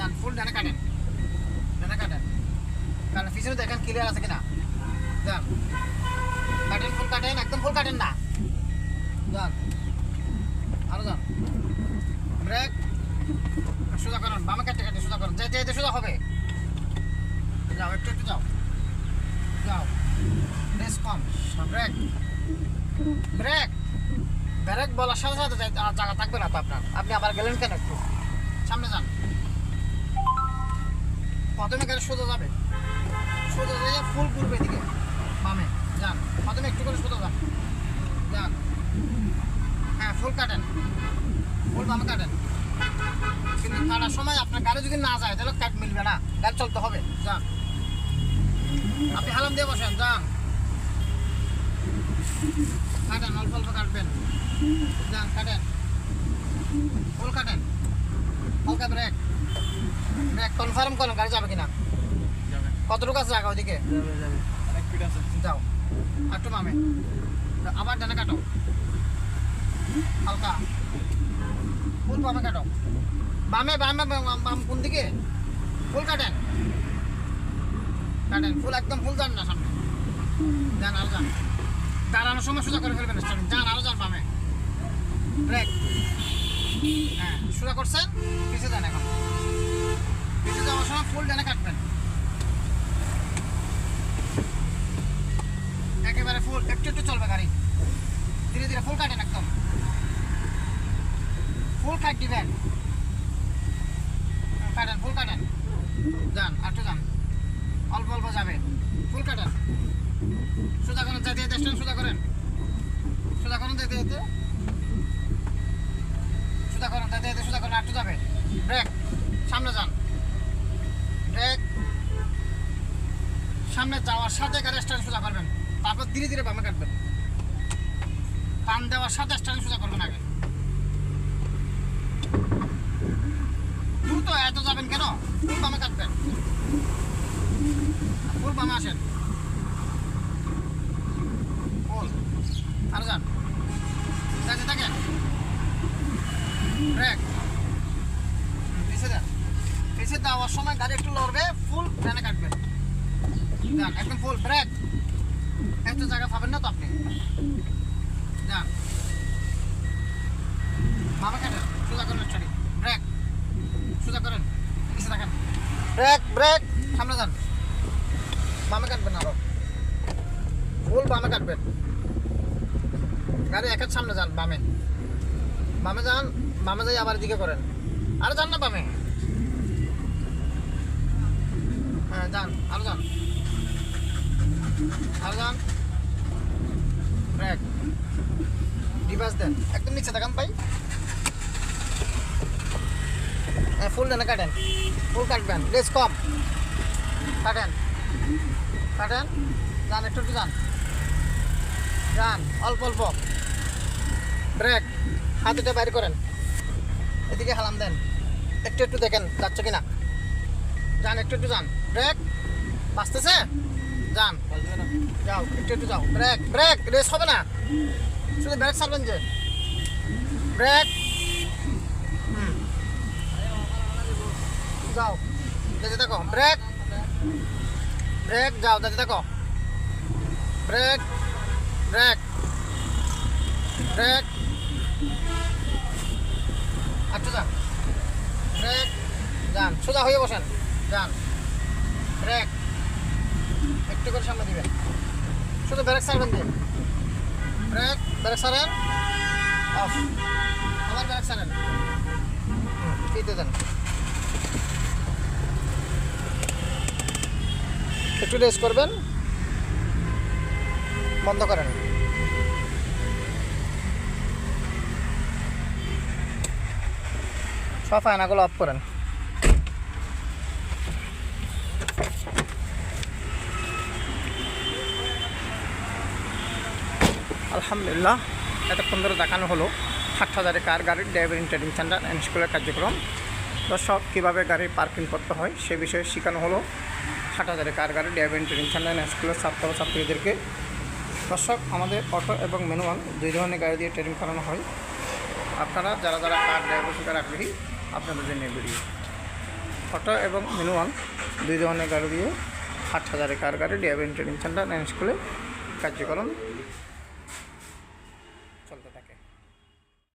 যান ফুল ডানে কাটেন কারণ পিছনে দেখেন ক্লিয়ার আছে কিনা যান কাটেন ফুল কাটেন একদম ফুল কাটেন না যান আরো যান ব্রেক সোজা করুন বামে কাটে সোজা করুন যেতে সোজা হবে যাও একটু যাও রেস কম ব্রেক ব্রেক বলার সাথে সাথে জায়গা থাকবে না তো আপনার আপনি আবার গেলেন কেন একটু সামনে যান প্রথমে গাড়ি সোজা যাবে ফুল ঘুরবে এদিকে বামে যান প্রথমে একটু করে সোজা যান হ্যাঁ ফুল কাটেন ফুল বামে কাটেন কিন্তু কাটার সময় আপনার গাড়ি যদি না যায় তাহলে কাট মিলবে না গাড়ি চলতে হবে যান আপনি হালাম দিয়ে বসেন যান কাটেন অল্প কাটবেন যান কাটেন ফুল কাটেন হালকা ব্রেক কনফার্ম করেন গাড়ি যাবে কিনা কতটুকু আছে জায়গা ওইদিকে যাও একটু বামে আবার ডানে কাটো হালকা ফুল বামে কাটো বামে বাম কোন দিকে ফুল কাটেন ফুল একদম ফুল যান না সামনে যান আরো যান দাঁড়ানোর সময় সোজা করে ফেলবেন যান আরো যান বামে ব্রেক হ্যাঁ সোজা করছেন পিছিয়ে যান এখন পিছিয়ে যাওয়ার সময় ফুল ডানে কাটবেন একেবারে ফুল একটু চলবে গাড়ি ধীরে ধীরে ফুল কাটেন একদম ফুল কাট দিবেন ফুল কাটেন যান একটু যান অল্প যাবে ফুল কাটেন সোজা করেন যেতে সোজা করেন যেতে সোজা করেন একটু যাবে ব্রেক সামনে যান ব্রেক সামনে যাওয়ার সাথে গাড়ি স্টার্ট সোজা করবেন তারপর ধীরে ধীরে বামে কাটবেন টান দেওয়ার সাথে স্টার্ট সোজা করবেন আগে দ্রুত এত যাবেন কেন ফুল বামে কাটবেন ফুল বামে আসেন ফুল আর যান যাতে থাকেন ব্রেক পিছিয়ে দেওয়ার সময় গাড়ি একটু লড়বে ফুল ডানে কাটবেন যান একদম ফুল ব্রেক একটা জায়গা পাবেন না তো আপনি যান বামে কাটেন সোজা করেন স্টার্টিং ব্রেক সোজা করেন পিছিয়ে থাকেন ব্রেক সামনে যান বামে কাটবেন আরো ফুল বামে কাটবেন গাড়ি এক সামনে যান বামে যান বামে যাই আবার দিকে করেন আরো যান না বামে হ্যাঁ যান আরো যান ব্রেক রিভার্স দেন একদম নিচে থাকান ভাই হ্যাঁ ফুল দেন কাটেন ফুল কাটবেন রেস কম কাটেন যান একটু যান অল্প ব্রেক হাতটা বাইরে করেন এদিকে হালাম দেন একটু দেখেন যাচ্ছে কিনা যান একটু যান ব্রেক বাঁচতেছে যান যাও একটু যাও ব্রেক রেস হবে না শুধু ব্রেক ছাড়বেন যে ব্রেক যাও যেতে থাকো ব্রেক যাও যেতে থাকো ব্রেক আচ্ছা যান ব্রেক যান সোজা হয়ে বসেন যান ব্রেক একটু করে সামনে দিবেন শুধু ব্রেক ছাড়বেন দিন ব্রেক ছাড়েন অফ আবার ব্রেক ছাড়েন ফিতে দেন একটু রেস করবেন বন্ধ করেন সব আয়নাগুলো অফ করেন আলহামদুলিল্লাহ এতক্ষণ ধরে দেখানো হলো হাটহাজারী কার গাড়ির ড্রাইভিং ট্রেনিং সেন্টার অ্যান্ড স্কুলের কার্যক্রম দর্শক কীভাবে গাড়ি পার্কিং করতে হয় সে বিষয়ে শেখানো হলো হাটহাজারী কার গাড়ির ড্রাইভিং ট্রেনিং সেন্টার অ্যান্ড স্কুলের ছাত্র ছাত্রীদেরকে দর্শক আমাদের অটো এবং ম্যানুয়াল দুই ধরনের গাড়ি দিয়ে ট্রেনিং করানো হয় আপনারা যারা কার ড্রাইভার শেখার আগ্রহী আপনাদের জন্য ভিডিও অটো এবং ম্যানুয়াল দুই ধরনের গাড়ি দিয়ে 8,000 টাকার গাড়ি ডিআরবিএন ট্রেনিং সেন্টার অ্যান্ড স্কুলে কার্যক্রম